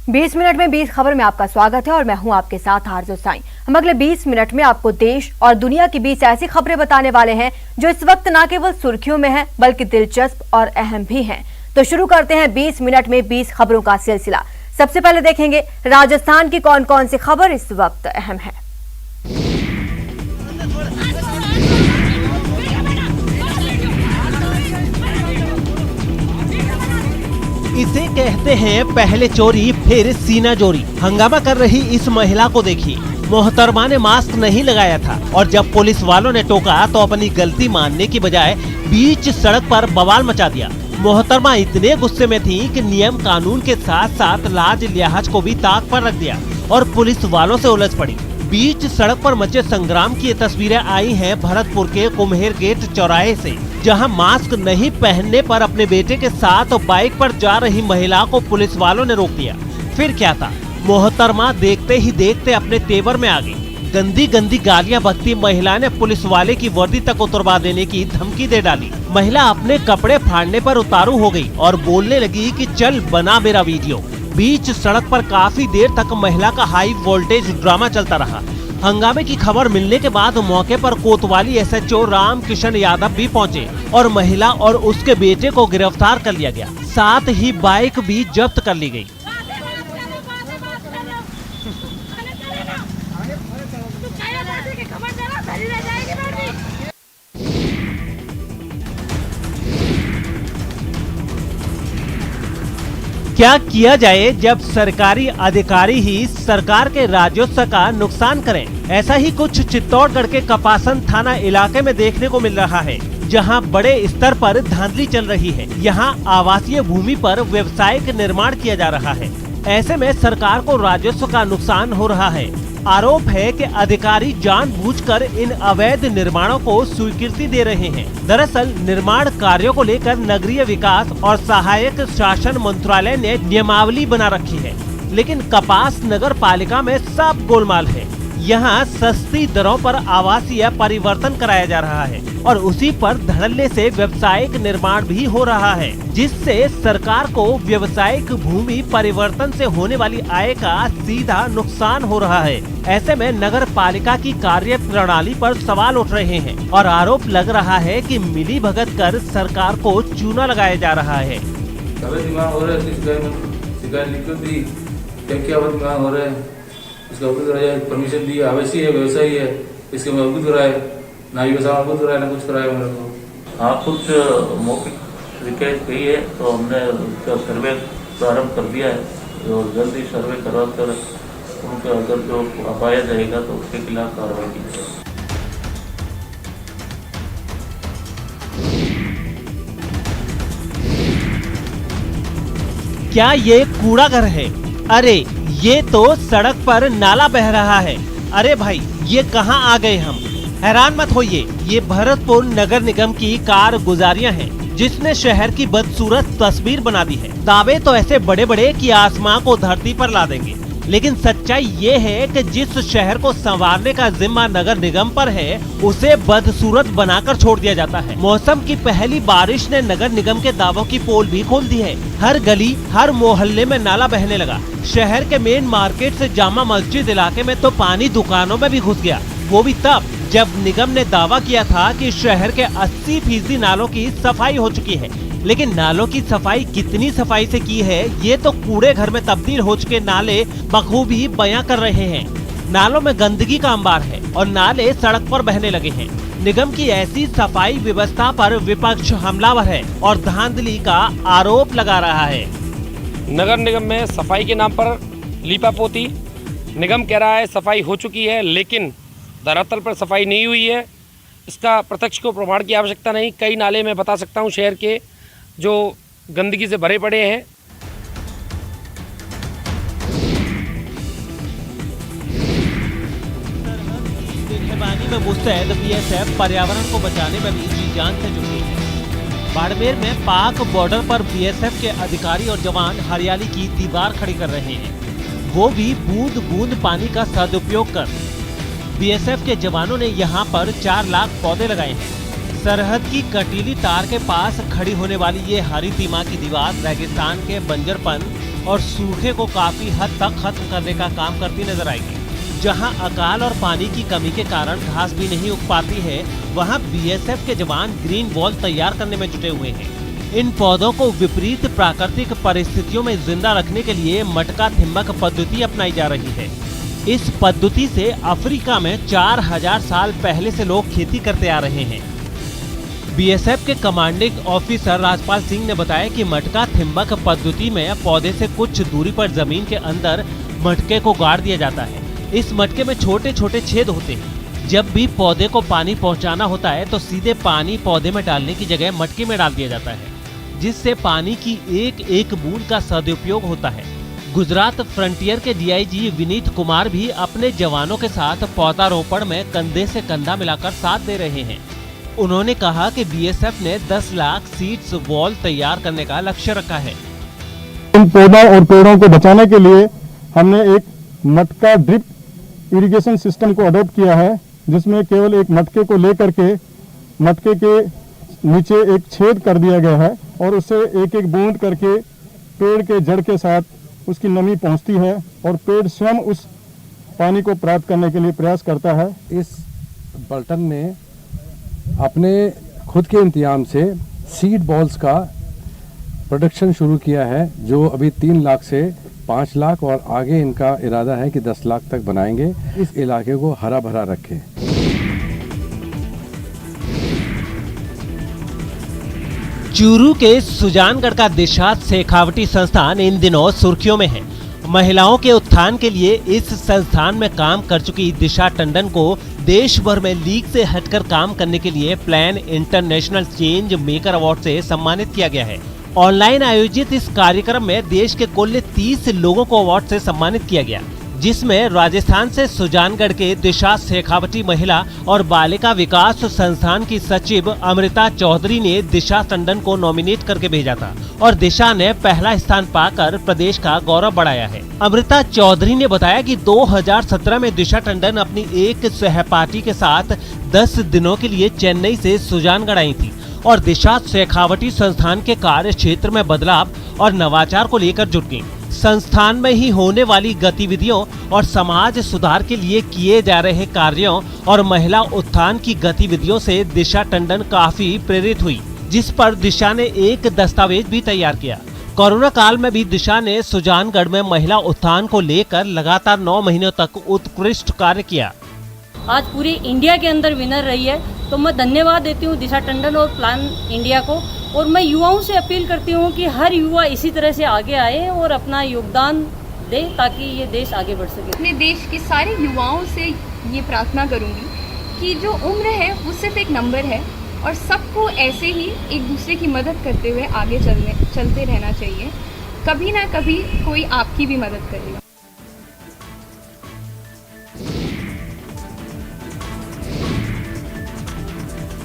20 minute में 20 खबर में आपका स्वागत है और मैं हूं आपके साथ आरजू साईं। हम अगले 20 मिनट में आपको देश और दुनिया के बीच ऐसी खबरें बताने वाले हैं जो इस वक्त न केवल सुर्खियों में हैं बल्कि दिलचस्प और अहम भी हैं। तो शुरू करते हैं 20 मिनट में 20 खबरों का सिलसिला। सबसे पहले देखेंगे राजस्थान की कौन कौन सी खबर इस वक्त अहम है। इसे कहते हैं पहले चोरी फिर सीना जोरी। हंगामा कर रही इस महिला को देखिए। मोहतरमा ने मास्क नहीं लगाया था और जब पुलिस वालों ने टोका तो अपनी गलती मानने की बजाय बीच सड़क पर बवाल मचा दिया। मोहतरमा इतने गुस्से में थी कि नियम कानून के साथ साथ लाज लिहाज को भी ताक पर रख दिया और पुलिस वालों से उलझ पड़ी। बीच सड़क पर मचे संग्राम की ये तस्वीरें आई हैं भरतपुर के कुम्हेर गेट चौराहे से, जहां मास्क नहीं पहनने पर अपने बेटे के साथ बाइक पर जा रही महिला को पुलिस वालों ने रोक दिया। फिर क्या था, मोहतरमा देखते ही देखते अपने तेवर में आ गई। गंदी गंदी गालियां बकती महिला ने पुलिस वाले की वर्दी तक उतरवा देने की धमकी दे डाली। महिला अपने कपड़े फाड़ने पर उतारू हो गई और बोलने लगी कि चल बना मेरा वीडियो। बीच सड़क पर काफी देर तक महिला का हाई वोल्टेज ड्रामा चलता रहा। हंगामे की खबर मिलने के बाद मौके पर कोतवाली SHO राम किशन यादव भी पहुंचे और महिला और उसके बेटे को गिरफ्तार कर लिया गया। साथ ही बाइक भी जब्त कर ली गई। क्या किया जाए जब सरकारी अधिकारी ही सरकार के राजस्व का नुकसान करें? ऐसा ही कुछ चित्तौड़गढ़ के कपासन थाना इलाके में देखने को मिल रहा है, जहां बड़े स्तर पर धांधली चल रही है। यहां आवासीय भूमि पर व्यावसायिक निर्माण किया जा रहा है। ऐसे में सरकार को राजस्व का नुकसान हो रहा है। आरोप है कि अधिकारी जानबूझकर इन अवैध निर्माणों को स्वीकृति दे रहे हैं। दरअसल निर्माण कार्यों को लेकर नगरीय विकास और सहायक शासन मंत्रालय ने नियमावली बना रखी है, लेकिन कपास नगर पालिका में सब गोलमाल है। यहाँ सस्ती दरों पर आवासीय परिवर्तन कराया जा रहा है और उसी पर धड़ल्ले से व्यावसायिक निर्माण भी हो रहा है, जिससे सरकार को व्यावसायिक भूमि परिवर्तन से होने वाली आय का सीधा नुकसान हो रहा है। ऐसे में नगर पालिका की कार्य प्रणाली पर सवाल उठ रहे हैं और आरोप लग रहा है कि मिली भगत कर सरकार को चूना लगाया जा रहा है। इसका परमिशन दी, आवश्यक है, व्यवसाय है, इसके में अवगत कराए ना, ये अवगत कराए ना कुछ कराए मेरे को। हाँ, कुछ मौखिक शिकायत कही है तो हमने उसका सर्वे प्रारंभ कर दिया है और जल्दी सर्वे करवा कर उनका अगर जो पाया जाएगा तो उसके खिलाफ कार्रवाई की जाएगी। क्या ये कूड़ा घर है? अरे ये तो सड़क पर नाला बह रहा है। अरे भाई, ये कहाँ आ गए हम? हैरान मत होइए, ये भरतपुर नगर निगम की कारगुजारियां हैं, जिसने शहर की बदसूरत तस्वीर बना दी है। दावे तो ऐसे बड़े बड़े कि आसमां को धरती पर ला देंगे, लेकिन सच्चाई ये है कि जिस शहर को संवारने का जिम्मा नगर निगम पर है, उसे बदसूरत बनाकर छोड़ दिया जाता है। मौसम की पहली बारिश ने नगर निगम के दावों की पोल भी खोल दी है। हर गली, हर मोहल्ले में नाला बहने लगा। शहर के मेन मार्केट से जामा मस्जिद इलाके में तो पानी दुकानों में भी घुस गया, वो भी तब जब निगम ने दावा किया था कि शहर के 80% नालों की सफाई हो चुकी है। लेकिन नालों की सफाई कितनी सफाई से की है, ये तो कूड़े घर में तब्दील हो चुके नाले बखूबी बयां कर रहे हैं। नालों में गंदगी का अंबार है और नाले सड़क पर बहने लगे हैं। निगम की ऐसी सफाई व्यवस्था पर विपक्ष हमलावर है और धांधली का आरोप लगा रहा है। नगर निगम में सफाई के नाम पर लीपापोती, निगम कह रहा है सफाई हो चुकी है, लेकिन धरातल पर सफाई नहीं हुई है। इसका प्रत्यक्ष को प्रमाण की आवश्यकता नहीं। कई नाले मैं बता सकता हूँ शहर के जो गंदगी से भरे पड़े हैं। निगरानी में मुस्तैद BSF पर्यावरण को बचाने में भी जी जान से जुटी है। बाड़मेर में पाक बॉर्डर पर BSF के अधिकारी और जवान हरियाली की दीवार खड़ी कर रहे हैं, वो भी बूंद बूंद पानी का सदुपयोग कर। BSF के जवानों ने यहाँ पर 4 लाख पौधे लगाए हैं। सरहद की कटीली तार के पास खड़ी होने वाली ये हरी सीमा की दीवार रेगिस्तान के बंजरपन और सूखे को काफी हद तक खत्म करने का काम करती नजर आएगी। जहां अकाल और पानी की कमी के कारण घास भी नहीं उग पाती है, वहां बीएसएफ के जवान ग्रीन वॉल तैयार करने में जुटे हुए हैं। इन पौधों को विपरीत प्राकृतिक परिस्थितियों में जिंदा रखने के लिए मटका थिम्मक पद्धति अपनाई जा रही है। इस पद्धति से अफ्रीका में 4000 साल पहले से लोग खेती करते आ रहे हैं। बीएसएफ के कमांडिंग ऑफिसर राजपाल सिंह ने बताया कि मटका थिम्मक पद्धति में पौधे से कुछ दूरी पर जमीन के अंदर मटके को गाड़ दिया जाता है। इस मटके में छोटे छोटे छेद होते हैं। जब भी पौधे को पानी पहुंचाना होता है तो सीधे पानी पौधे में डालने की जगह मटके में डाल दिया जाता है, जिससे पानी की एक एक बूंद का सदुपयोग होता है। गुजरात फ्रंटियर के डीआईजी विनीत कुमार भी अपने जवानों के साथ पौधारोपण में कंधे से कंधा मिलाकर साथ दे रहे हैं। उन्होंने कहा कि बीएसएफ ने 10 लाख सीड्स वॉल तैयार करने का लक्ष्य रखा है। इन पौधों और पेड़ों को बचाने के लिए हमने एक मटका ड्रिप इरिगेशन सिस्टम को अडॉप्ट किया है, जिसमें केवल एक मटके को लेकर के मटके के नीचे एक छेद कर दिया गया है और उससे एक एक बूंद करके पेड़ के जड़ के साथ उसकी नमी पहुंचती है और पेड़ स्वयं उस पानी को प्राप्त करने के लिए प्रयास करता है। इस पलटन ने अपने खुद के इंतजाम से सीड बॉल्स का प्रोडक्शन शुरू किया है, जो अभी 3 लाख से 5 लाख और आगे इनका इरादा है कि 10 लाख तक बनाएंगे। इस इलाके को हरा भरा रखें। चूरू के सुजानगढ़ का दिशा शेखावटी संस्थान इन दिनों सुर्खियों में है। महिलाओं के उत्थान के लिए इस संस्थान में काम कर चुकी दिशा टंडन को देश भर में लीग से हटकर काम करने के लिए plan international change maker award से सम्मानित किया गया है। ऑनलाइन आयोजित इस कार्यक्रम में देश के कुल 30 लोगों को अवार्ड से सम्मानित किया गया, जिसमें राजस्थान से सुजानगढ़ के दिशा शेखावटी महिला और बालिका विकास संस्थान की सचिव अमृता चौधरी ने दिशा टंडन को नॉमिनेट करके भेजा था और दिशा ने पहला स्थान पाकर प्रदेश का गौरव बढ़ाया है। अमृता चौधरी ने बताया कि 2017 में दिशा टंडन अपनी एक सहपाठी के साथ 10 दिनों के लिए चेन्नई से सुजानगढ़ आई थी और दिशा शेखावटी संस्थान के कार्य क्षेत्र में बदलाव और नवाचार को लेकर जुट गई। संस्थान में ही होने वाली गतिविधियों और समाज सुधार के लिए किए जा रहे कार्यों और महिला उत्थान की गतिविधियों से दिशा टंडन काफी प्रेरित हुई, जिस पर दिशा ने एक दस्तावेज भी तैयार किया। कोरोना काल में भी दिशा ने सुजानगढ़ में महिला उत्थान को लेकर लगातार 9 महीनों तक उत्कृष्ट कार्य किया। आज पूरे इंडिया के अंदर विनर रही है, तो मैं धन्यवाद देती हूँ दिशा टंडन और प्लान इंडिया को। और मैं युवाओं से अपील करती हूँ कि हर युवा इसी तरह से आगे आए और अपना योगदान दे, ताकि ये देश आगे बढ़ सके। अपने देश के सारे युवाओं से ये प्रार्थना करूँगी कि जो उम्र है वो सिर्फ एक नंबर है और सबको ऐसे ही एक दूसरे की मदद करते हुए आगे चलते रहना चाहिए। कभी ना कभी कोई आपकी भी मदद करेगा।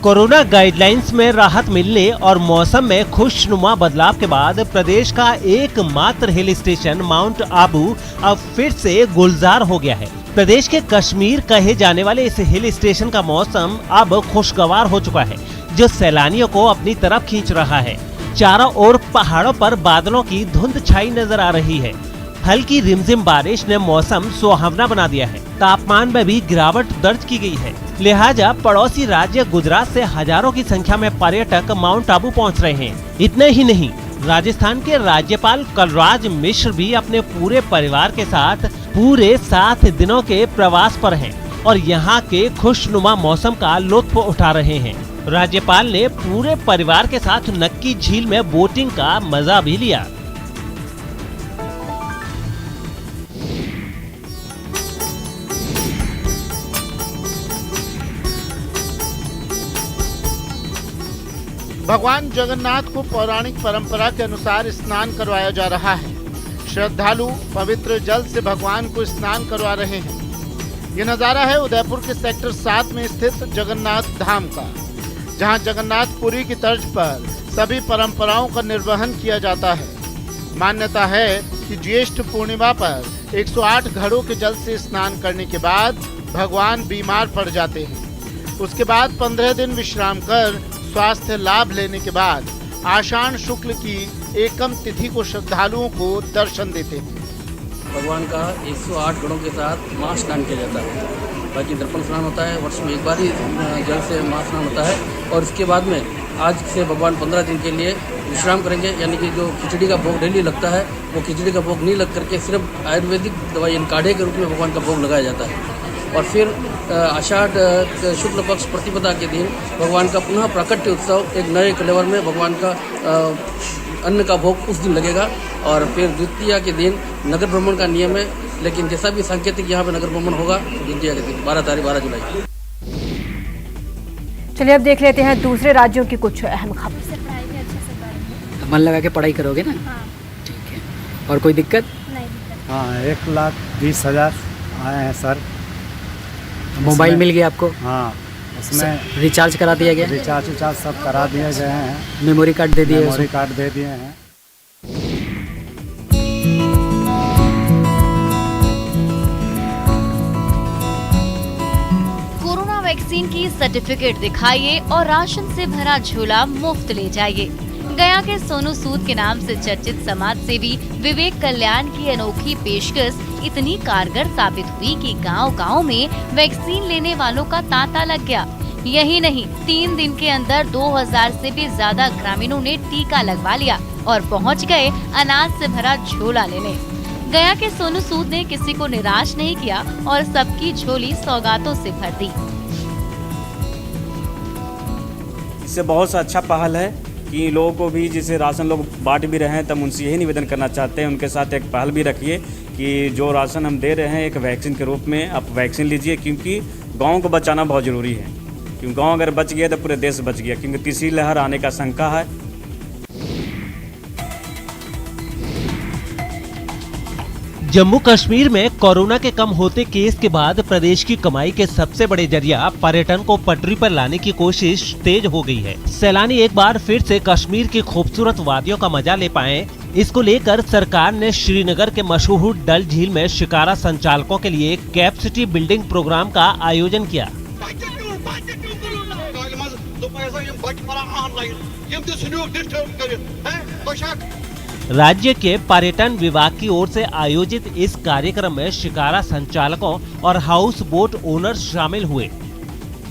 कोरोना गाइडलाइंस में राहत मिलने और मौसम में खुशनुमा बदलाव के बाद प्रदेश का एकमात्र हिल स्टेशन माउंट आबू अब फिर से गुलजार हो गया है। प्रदेश के कश्मीर कहे जाने वाले इस हिल स्टेशन का मौसम अब खुशगवार हो चुका है, जो सैलानियों को अपनी तरफ खींच रहा है। चारों ओर पहाड़ों पर बादलों की धुंध छाई नजर आ रही है। हल्की रिमझिम बारिश ने मौसम सुहावना बना दिया है। तापमान में भी गिरावट दर्ज की गई है, लिहाजा पड़ोसी राज्य गुजरात से हजारों की संख्या में पर्यटक माउंट आबू पहुंच रहे हैं। इतना ही नहीं, राजस्थान के राज्यपाल कलराज मिश्र भी अपने पूरे परिवार के साथ पूरे 7 दिनों के प्रवास पर हैं और यहाँ के खुशनुमा मौसम का लुत्फ उठा रहे हैं। राज्यपाल ने पूरे परिवार के साथ नक्की झील में बोटिंग का मजा भी लिया। भगवान जगन्नाथ को पौराणिक परंपरा के अनुसार स्नान करवाया जा रहा है। श्रद्धालु पवित्र जल से भगवान को स्नान करवा रहे हैं। ये नज़ारा है उदयपुर के सेक्टर 7 में स्थित जगन्नाथ धाम का, जहां जगन्नाथपुरी की तर्ज पर सभी परंपराओं का निर्वहन किया जाता है। मान्यता है कि ज्येष्ठ पूर्णिमा पर 108 घड़ों के जल से स्नान करने के बाद भगवान बीमार पड़ जाते हैं। उसके बाद 15 दिन विश्राम कर स्वास्थ्य लाभ लेने के बाद आषाढ़ शुक्ल की एकम तिथि को श्रद्धालुओं को दर्शन देते हैं। भगवान का 108 गुणों के साथ महास्नान किया जाता है। बाकी दर्पण स्नान होता है, वर्ष में एक बार ही जल से महास्नान होता है। और इसके बाद में आज से भगवान 15 दिन के लिए विश्राम करेंगे, यानी कि जो खिचड़ी का भोग डेली लगता है वो खिचड़ी का भोग नहीं लग करके सिर्फ आयुर्वेदिक दवाई काढ़े के रूप में भगवान का भोग लगाया जाता है। और फिर आषाढ़ शुक्ल पक्ष प्रतिपदा के दिन भगवान का पुनः प्राकट्य उत्सव एक नए कलेवर में भगवान का अन्न का भोग उस दिन लगेगा। और फिर द्वितीया के दिन नगर भ्रमण का नियम है, लेकिन जैसा भी सांकेतिक यहाँ पे नगर भ्रमण होगा द्वितीया के दिन 12 जुलाई। चलिए अब देख लेते हैं दूसरे राज्यों की कुछ अहम खबर। मन लगा के पढ़ाई करोगे ना? ठीक है। और कोई दिक्कत? हाँ, 1,20,000 आए हैं सर। मोबाइल मिल गया आपको? हाँ, उसमें रिचार्ज करा दिया गया? रिचार्ज सब करा दिए गए हैं। मेमोरी कार्ड दे दिए? मेमोरी कार्ड दे दिए हैं। कोरोना वैक्सीन की सर्टिफिकेट दिखाइए और राशन से भरा झोला मुफ्त ले जाइए। गया के सोनू सूद के नाम से चर्चित समाज सेवी विवेक कल्याण की अनोखी पेशकश इतनी कारगर साबित हुई कि गांव-गांव में वैक्सीन लेने वालों का तांता लग गया। यही नहीं, 3 दिन के अंदर 2000 से भी ज्यादा ग्रामीणों ने टीका लगवा लिया और पहुंच गए अनाज से भरा झोला लेने। गया के सोनू सूद ने किसी को निराश नहीं किया और सबकी झोली सौगातों से भर दी। इससे बहुत अच्छा पहल है कि लोगों को भी, जिसे राशन लोग बांट भी रहे हैं, तब उनसे यही निवेदन करना चाहते हैं, उनके साथ एक पहल भी रखिए कि जो राशन हम दे रहे हैं एक वैक्सीन के रूप में आप वैक्सीन लीजिए, क्योंकि गाँव को बचाना बहुत ज़रूरी है। क्योंकि गाँव अगर बच गया तो पूरे देश बच गया, क्योंकि तीसरी लहर आने का शंका है। जम्मू कश्मीर में कोरोना के कम होते केस के बाद प्रदेश की कमाई के सबसे बड़े जरिया पर्यटन को पटरी पर लाने की कोशिश तेज हो गई है। सैलानी एक बार फिर से कश्मीर की खूबसूरत वादियों का मजा ले पाएं, इसको लेकर सरकार ने श्रीनगर के मशहूर डल झील में शिकारा संचालकों के लिए कैपेसिटी बिल्डिंग प्रोग्राम का आयोजन किया। राज्य के पर्यटन विभाग की ओर से आयोजित इस कार्यक्रम में शिकारा संचालकों और हाउस बोट ओनर्स शामिल हुए।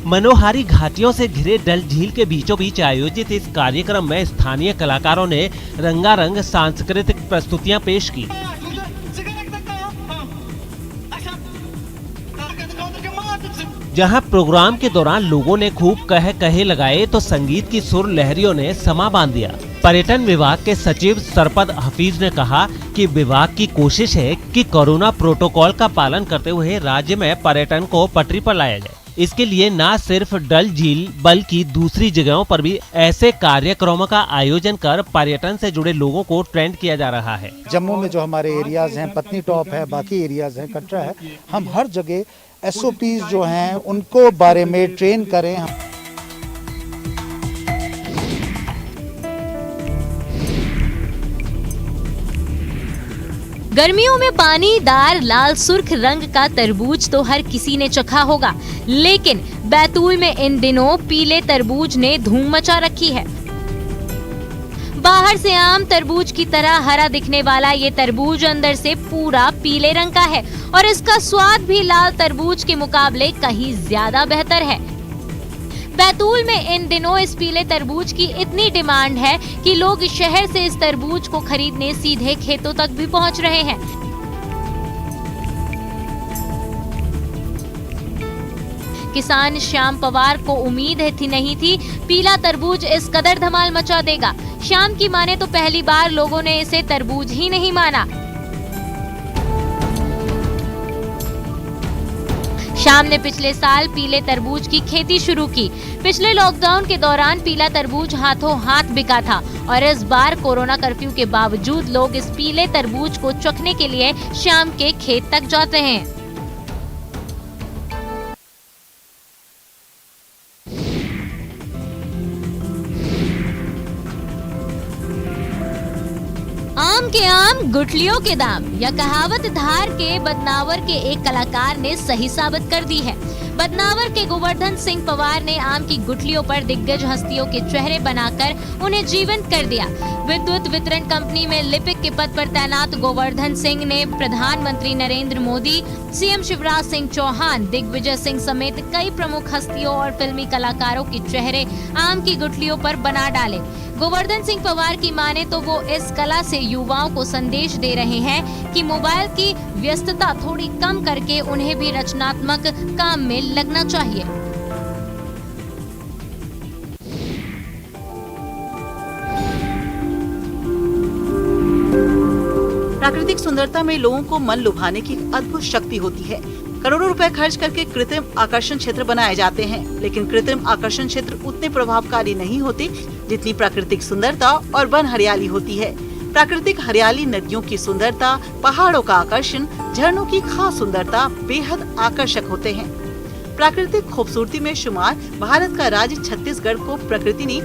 मनोहारी घाटियों से घिरे डल झील के बीचों बीच आयोजित इस कार्यक्रम में स्थानीय कलाकारों ने रंगारंग सांस्कृतिक प्रस्तुतियां पेश की। जहां प्रोग्राम के दौरान लोगों ने खूब कहे लगाए तो संगीत की सुर लहरियों ने समा बांध दिया। पर्यटन विभाग के सचिव सरपद हफीज ने कहा कि विभाग की कोशिश है कि कोरोना प्रोटोकॉल का पालन करते हुए राज्य में पर्यटन को पटरी पर लाया जाए। इसके लिए न सिर्फ डल झील बल्कि दूसरी जगहों पर भी ऐसे कार्यक्रमों का आयोजन कर पर्यटन से जुड़े लोगों को ट्रेंड किया जा रहा है। जम्मू में जो हमारे एरियाज हैं, पत्नी टॉप है, बाकी एरियाज हैं, कटरा है, हम हर जगह SOPs जो हैं उनको बारे में ट्रेन करें। गर्मियों में पानीदार लाल सुर्ख रंग का तरबूज तो हर किसी ने चखा होगा, लेकिन बैतूल में इन दिनों पीले तरबूज ने धूम मचा रखी है। बाहर से आम तरबूज की तरह हरा दिखने वाला ये तरबूज अंदर से पूरा पीले रंग का है और इसका स्वाद भी लाल तरबूज के मुकाबले कहीं ज्यादा बेहतर है। बैतूल में इन दिनों इस पीले तरबूज की इतनी डिमांड है कि लोग शहर से इस तरबूज को खरीदने सीधे खेतों तक भी पहुंच रहे हैं। किसान श्याम पवार को उम्मीद नहीं थी पीला तरबूज इस कदर धमाल मचा देगा। श्याम की माने तो पहली बार लोगों ने इसे तरबूज ही नहीं माना। श्याम ने पिछले साल पीले तरबूज की खेती शुरू की। पिछले लॉकडाउन के दौरान पीला तरबूज हाथों हाथ बिका था और इस बार कोरोना कर्फ्यू के बावजूद लोग इस पीले तरबूज को चखने के लिए श्याम के खेत तक जाते हैं। आम आम के आम गुठलियों के दाम, यह कहावत धार के बदनावर के एक कलाकार ने सही साबित कर दी है। बदनावर के गोवर्धन सिंह पवार ने आम की गुठलियों पर दिग्गज हस्तियों के चेहरे बनाकर उन्हें जीवंत कर दिया। विद्युत वितरण कंपनी में लिपिक के पद पर तैनात गोवर्धन सिंह ने प्रधानमंत्री नरेंद्र मोदी, सीएम शिवराज सिंह चौहान, दिग्विजय सिंह समेत कई प्रमुख हस्तियों और फिल्मी कलाकारों के चेहरे आम की गुठलियों पर बना डाले। गोवर्धन सिंह पवार की माने तो वो इस कला से युवाओं को संदेश दे रहे हैं कि मोबाइल की व्यस्तता थोड़ी कम करके उन्हें भी रचनात्मक काम में लगना चाहिए। प्राकृतिक सुंदरता में लोगों को मन लुभाने की अद्भुत शक्ति होती है। करोड़ों रुपए खर्च करके कृत्रिम आकर्षण क्षेत्र बनाए जाते हैं, लेकिन कृत्रिम आकर्षण क्षेत्र उतने प्रभावकारी नहीं होते जितनी प्राकृतिक सुंदरता और वन हरियाली होती है। प्राकृतिक हरियाली, नदियों की सुंदरता, पहाड़ों का आकर्षण, झरनों की खास सुंदरता बेहद आकर्षक होते हैं। प्राकृतिक खूबसूरती में शुमार भारत का राज्य छत्तीसगढ़ को प्रकृति ने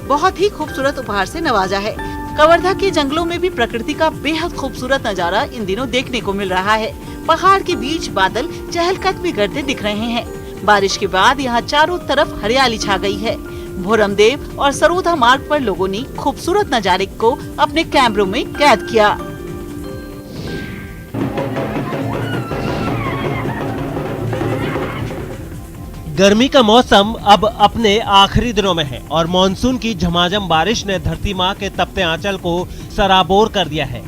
बहुत ही खूबसूरत उपहार से नवाजा है। कवर्धा के जंगलों में भी प्रकृति का बेहद खूबसूरत नजारा इन दिनों देखने को मिल रहा है। पहाड़ के बीच बादल चहलकदमी करते दिख रहे हैं। बारिश के बाद यहाँ चारों तरफ हरियाली छा गई है। भोरमदेव और सरोधा मार्ग पर लोगों ने खूबसूरत नजारे को अपने कैमरों में कैद किया। गर्मी का मौसम अब अपने आखिरी दिनों में है और मानसून की झमाझम बारिश ने धरती माँ के तपते आंचल को सराबोर कर दिया है।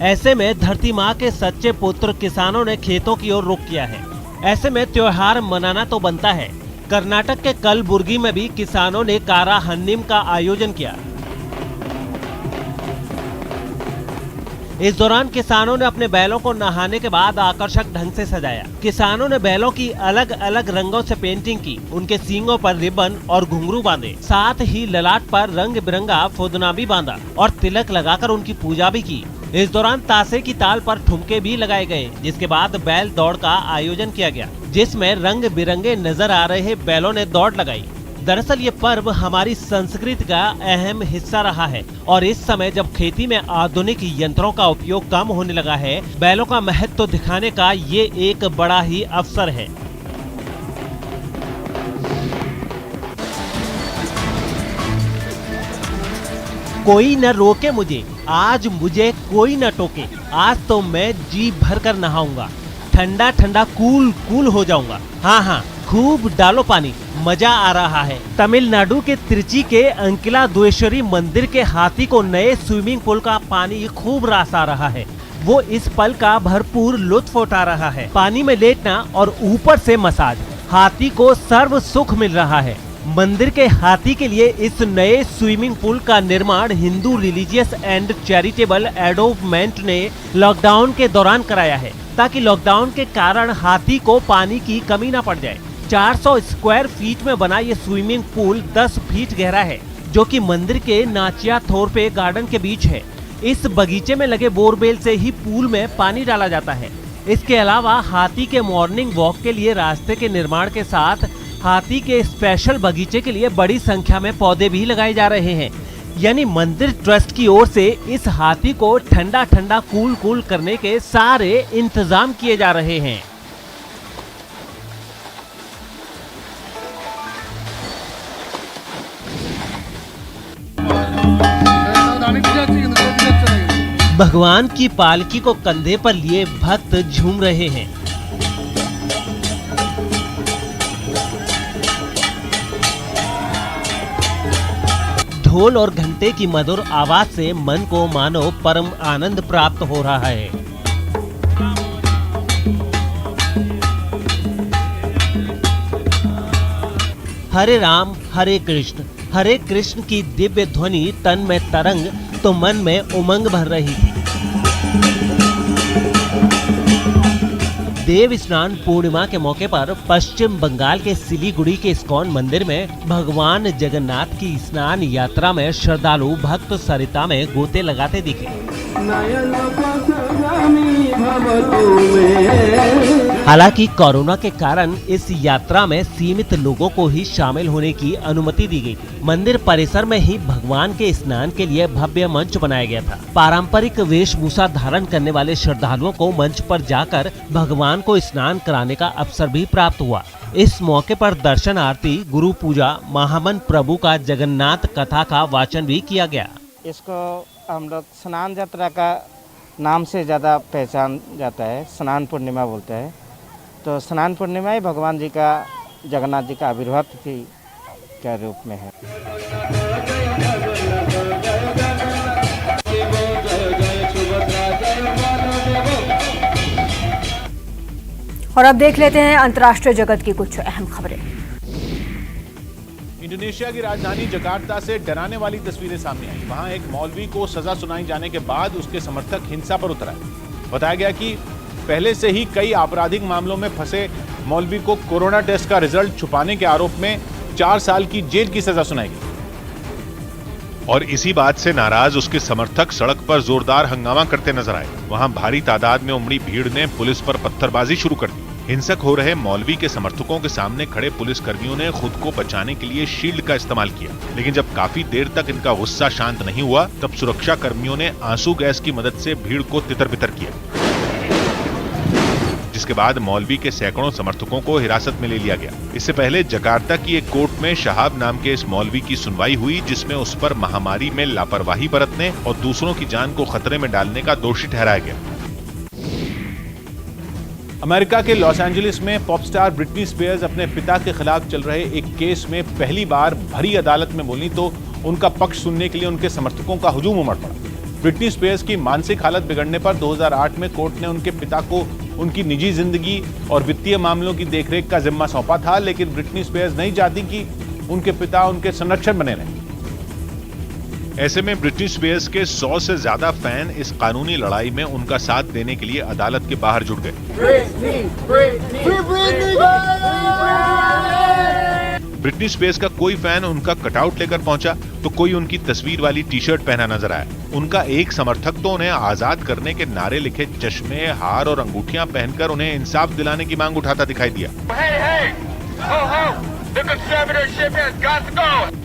ऐसे में धरती माँ के सच्चे पुत्र किसानों ने खेतों की ओर रुख किया है। ऐसे में त्योहार मनाना तो बनता है। कर्नाटक के कलबुर्गी में भी किसानों ने कारा हन्नीम का आयोजन किया। इस दौरान किसानों ने अपने बैलों को नहाने के बाद आकर्षक ढंग से सजाया। किसानों ने बैलों की अलग अलग रंगों से पेंटिंग की, उनके सींगों पर रिबन और घुंघरू बांधे, साथ ही ललाट पर रंग बिरंगा फुदना भी बांधा और तिलक लगाकर उनकी पूजा भी की। इस दौरान तासे की ताल पर ठुमके भी लगाए गए, जिसके बाद बैल दौड़ का आयोजन किया गया, जिसमें रंग बिरंगे नजर आ रहे बैलों ने दौड़ लगाई। दरअसल ये पर्व हमारी संस्कृति का अहम हिस्सा रहा है और इस समय जब खेती में आधुनिक यंत्रों का उपयोग कम होने लगा है, बैलों का महत्व दिखाने का ये एक बड़ा ही अवसर है। कोई न रोके मुझे, आज मुझे कोई न टोके, आज तो मैं जी भर कर नहाऊंगा, ठंडा ठंडा कूल कूल हो जाऊंगा। हाँ, खूब डालो पानी, मजा आ रहा है। तमिलनाडु के त्रिची के अंकिला द्वेश्वरी मंदिर के हाथी को नए स्विमिंग पूल का पानी खूब रास आ रहा है। वो इस पल का भरपूर लुत्फ उठा रहा है। पानी में लेटना और ऊपर से मसाज, हाथी को सर्व सुख मिल रहा है। मंदिर के हाथी के लिए इस नए स्विमिंग पूल का निर्माण Hindu religious and charitable endowment ने लॉकडाउन के दौरान कराया है, ताकि लॉकडाउन के कारण हाथी को पानी की कमी न पड़ जाए। 400 स्क्वायर फीट में बना ये स्विमिंग पूल 10 फीट गहरा है, जो कि मंदिर के नाचिया थोरपे गार्डन के बीच है। इस बगीचे में लगे बोरवेल से ही पूल में पानी डाला जाता है। इसके अलावा हाथी के मॉर्निंग वॉक के लिए रास्ते के निर्माण के साथ हाथी के स्पेशल बगीचे के लिए बड़ी संख्या में पौधे भी लगाए जा रहे हैं। यानी मंदिर ट्रस्ट की ओर से इस हाथी को ठंडा ठंडा कूल कूल करने के सारे इंतजाम किए जा रहे हैं। भगवान की पालकी को कंधे पर लिए भक्त झूम रहे हैं। ढोल और घंटे की मधुर आवाज से मन को मानो परम आनंद प्राप्त हो रहा है। हरे राम हरे कृष्ण की दिव्य ध्वनि तन में तरंग तो मन में उमंग भर रही थी। देव स्नान पूर्णिमा के मौके पर पश्चिम बंगाल के सिलीगुड़ी के इस्कॉन मंदिर में भगवान जगन्नाथ की स्नान यात्रा में श्रद्धालु भक्त सरिता में गोते लगाते दिखे। हालांकि कोरोना के कारण इस यात्रा में सीमित लोगों को ही शामिल होने की अनुमति दी गई थी। मंदिर परिसर में ही भगवान के स्नान के लिए भव्य मंच बनाया गया था। पारंपरिक वेशभूषा धारण करने वाले श्रद्धालुओं को मंच पर जाकर भगवान को स्नान कराने का अवसर भी प्राप्त हुआ। इस मौके पर दर्शन आरती, गुरु पूजा, महामन प्रभु का जगन्नाथ कथा का वाचन भी किया गया। इसको हम लोग स्नान यात्रा का नाम से ज़्यादा पहचान जाता है, स्नान पूर्णिमा बोलते हैं। तो स्नान पूर्णिमा ही भगवान जी का, जगन्नाथ जी का आविर्भाव तिथि के रूप में है। और अब देख लेते हैं अंतर्राष्ट्रीय जगत की कुछ अहम खबरें। इंडोनेशिया की राजधानी जकार्ता से डराने वाली तस्वीरें सामने आई। वहां एक मौलवी को सजा सुनाई जाने के बाद उसके समर्थक हिंसा पर उतर आए। बताया गया कि पहले से ही कई आपराधिक मामलों में फंसे मौलवी को कोरोना टेस्ट का रिजल्ट छुपाने के आरोप में 4 साल की जेल की सजा सुनाई गई। और इसी बात से नाराज उसके समर्थक सड़क पर जोरदार हंगामा करते नजर आए। वहां भारी तादाद में उमड़ी भीड़ ने पुलिस पर पत्थरबाजी शुरू कर दी। हिंसक हो रहे मौलवी के समर्थकों के सामने खड़े पुलिस कर्मियों ने खुद को बचाने के लिए शील्ड का इस्तेमाल किया, लेकिन जब काफी देर तक इनका गुस्सा शांत नहीं हुआ तब सुरक्षा कर्मियों ने आंसू गैस की मदद से भीड़ को तितर-बितर किया, जिसके बाद मौलवी के सैकड़ों समर्थकों को हिरासत में ले लिया गया। इससे पहले जकार्ता की एक कोर्ट में शहाब नाम के इस मौलवी की सुनवाई हुई, जिसमें उस पर महामारी में लापरवाही बरतने और दूसरों की जान को खतरे में डालने का दोषी ठहराया गया। अमेरिका के लॉस एंजलिस में पॉप स्टार ब्रिटनी स्पीयर्स अपने पिता के खिलाफ चल रहे एक केस में पहली बार भरी अदालत में बोली तो उनका पक्ष सुनने के लिए उनके समर्थकों का हुजूम उमड़ पड़ा। ब्रिटनी स्पीयर्स की मानसिक हालत बिगड़ने पर 2008 में कोर्ट ने उनके पिता को उनकी निजी जिंदगी और वित्तीय मामलों की देखरेख का जिम्मा सौंपा था, लेकिन ब्रिटनी स्पीयर्स नहीं चाहती कि उनके पिता उनके संरक्षण बने रहें। ऐसे में ब्रिटनी स्पीयर्स के 100 से ज्यादा फैन इस कानूनी लड़ाई में उनका साथ देने के लिए अदालत के बाहर जुट गए। ब्रिटनी स्पीयर्स का कोई फैन उनका कटआउट लेकर पहुंचा तो कोई उनकी तस्वीर वाली टी शर्ट पहना नजर आया। उनका एक समर्थक तो उन्हें आजाद करने के नारे लिखे चश्मे, हार और अंगूठियां पहनकर उन्हें इंसाफ दिलाने की मांग उठाता दिखाई दिया।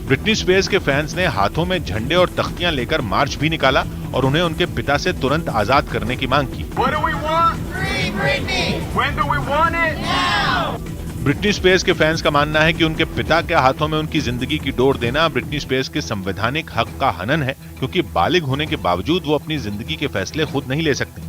ब्रिटनी स्पीयर्स के फैंस ने हाथों में झंडे और तख्तियां लेकर मार्च भी निकाला और उन्हें उनके पिता से तुरंत आजाद करने की मांग की। ब्रिटनी स्पीयर्स के फैंस का मानना है कि उनके पिता के हाथों में उनकी जिंदगी की डोर देना ब्रिटनी स्पीयर्स के संवैधानिक हक का हनन है, क्योंकि बालिग होने के बावजूद वो अपनी जिंदगी के फैसले खुद नहीं ले सकते।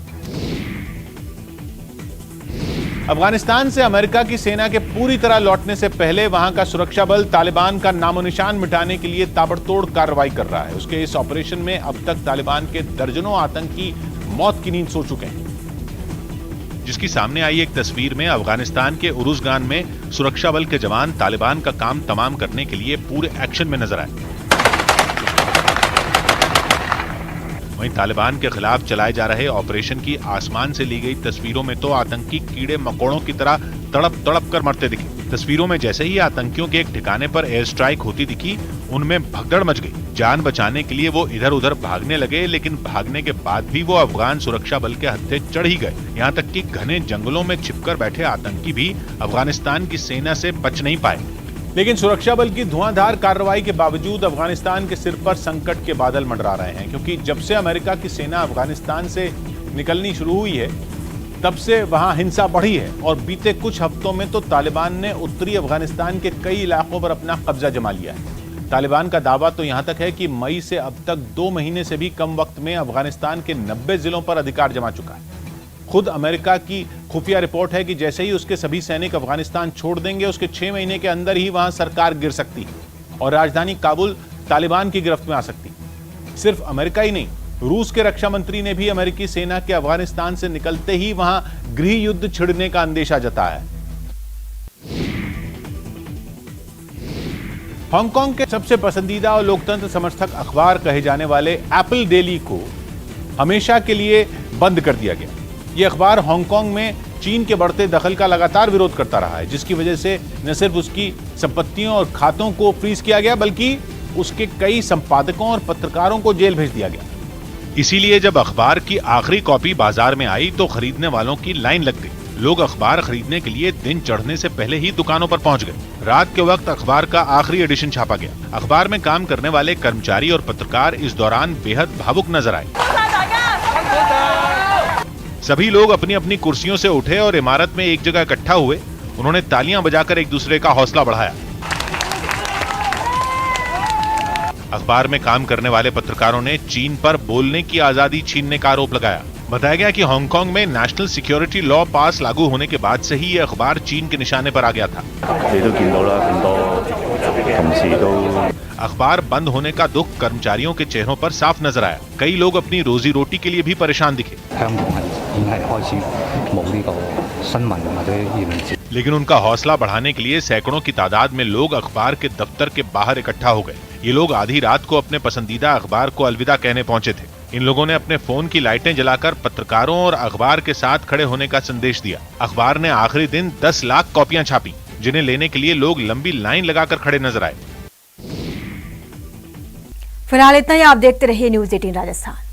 अफगानिस्तान से अमेरिका की सेना के पूरी तरह लौटने से पहले वहां का सुरक्षा बल तालिबान का नामो निशान मिटाने के लिए ताबड़तोड़ कार्रवाई कर रहा है। उसके इस ऑपरेशन में अब तक तालिबान के दर्जनों आतंकी मौत की नींद सो चुके हैं, जिसकी सामने आई एक तस्वीर में अफगानिस्तान के उरुज़गान में सुरक्षा बल के जवान तालिबान का काम तमाम करने के लिए पूरे एक्शन में नजर आए। वहीं तालिबान के खिलाफ चलाए जा रहे ऑपरेशन की आसमान से ली गई तस्वीरों में तो आतंकी कीड़े मकोड़ों की तरह तड़प तड़प कर मरते दिखे। तस्वीरों में जैसे ही आतंकियों के एक ठिकाने पर एयर स्ट्राइक होती दिखी, उनमें भगदड़ मच गई। जान बचाने के लिए वो इधर उधर भागने लगे, लेकिन भागने के बाद भी वो अफगान सुरक्षा बल के हत्थे चढ़ ही गए। यहाँ तक कि घने जंगलों में छिपकर बैठे आतंकी भी अफगानिस्तान की सेना से बच नहीं पाए। लेकिन सुरक्षा बल की धुआंधार कार्रवाई के बावजूद अफगानिस्तान के सिर पर संकट के बादल मंडरा रहे हैं, क्योंकि जब से अमेरिका की सेना अफगानिस्तान से निकलनी शुरू हुई है तब से वहां हिंसा बढ़ी है और बीते कुछ हफ्तों में तो तालिबान ने उत्तरी अफगानिस्तान के कई इलाकों पर अपना कब्जा जमा लिया है। तालिबान का दावा तो यहां तक है कि मई से अब तक 2 महीने से भी कम वक्त में अफगानिस्तान के 90 जिलों पर अधिकार जमा चुका है। खुद अमेरिका की खुफिया रिपोर्ट है कि जैसे ही उसके सभी सैनिक अफगानिस्तान छोड़ देंगे, उसके 6 महीने के अंदर ही वहां सरकार गिर सकती है और राजधानी काबुल तालिबान की गिरफ्त में आ सकती है। सिर्फ अमेरिका ही नहीं, रूस के रक्षा मंत्री ने भी अमेरिकी सेना के अफगानिस्तान से निकलते ही वहां गृह युद्ध छिड़ने का अंदेशा जताया है। हांगकांग के सबसे पसंदीदा और लोकतंत्र समर्थक अखबार कहे जाने वाले एप्पल डेली को हमेशा के लिए बंद कर दिया गया। यह अखबार हांगकांग में चीन के बढ़ते दखल का लगातार विरोध करता रहा है, जिसकी वजह से न सिर्फ उसकी संपत्तियों और खातों को फ्रीज किया गया बल्कि उसके कई संपादकों और पत्रकारों को जेल भेज दिया गया। इसीलिए जब अखबार की आखिरी कॉपी बाजार में आई तो खरीदने वालों की लाइन लग गई। लोग अखबार खरीदने के लिए दिन चढ़ने से पहले ही दुकानों पर पहुंच गए। रात के वक्त अखबार का आखिरी एडिशन छापा गया। अखबार में काम करने वाले कर्मचारी और पत्रकार इस दौरान बेहद भावुक नजर आए। सभी लोग अपनी अपनी कुर्सियों से उठे और इमारत में एक जगह इकट्ठा हुए। उन्होंने तालियां बजाकर एक दूसरे का हौसला बढ़ाया। अखबार में काम करने वाले पत्रकारों ने चीन पर बोलने की आजादी छीनने का आरोप लगाया। बताया गया कि हांगकांग में नेशनल सिक्योरिटी लॉ पास लागू होने के बाद से ही ये अखबार चीन के निशाने पर आ गया था। अखबार बंद होने का दुख कर्मचारियों के चेहरों पर साफ नजर आया। कई लोग अपनी रोजी रोटी के लिए भी परेशान दिखे। लेकिन उनका हौसला बढ़ाने के लिए सैकड़ों की तादाद में लोग अखबार के दफ्तर के बाहर इकट्ठा हो गए। ये लोग आधी रात को अपने पसंदीदा अखबार को अलविदा कहने पहुंचे थे। इन लोगों ने अपने फोन की लाइटें जलाकर पत्रकारों और अखबार के साथ खड़े होने का संदेश दिया। अखबार ने आखिरी दिन 10 लाख कॉपियां छापी, जिन्हें लेने के लिए लोग लंबी लाइन लगाकर खड़े नजर आए। फिलहाल इतना ही। आप देखते रहिए न्यूज़ 18 राजस्थान।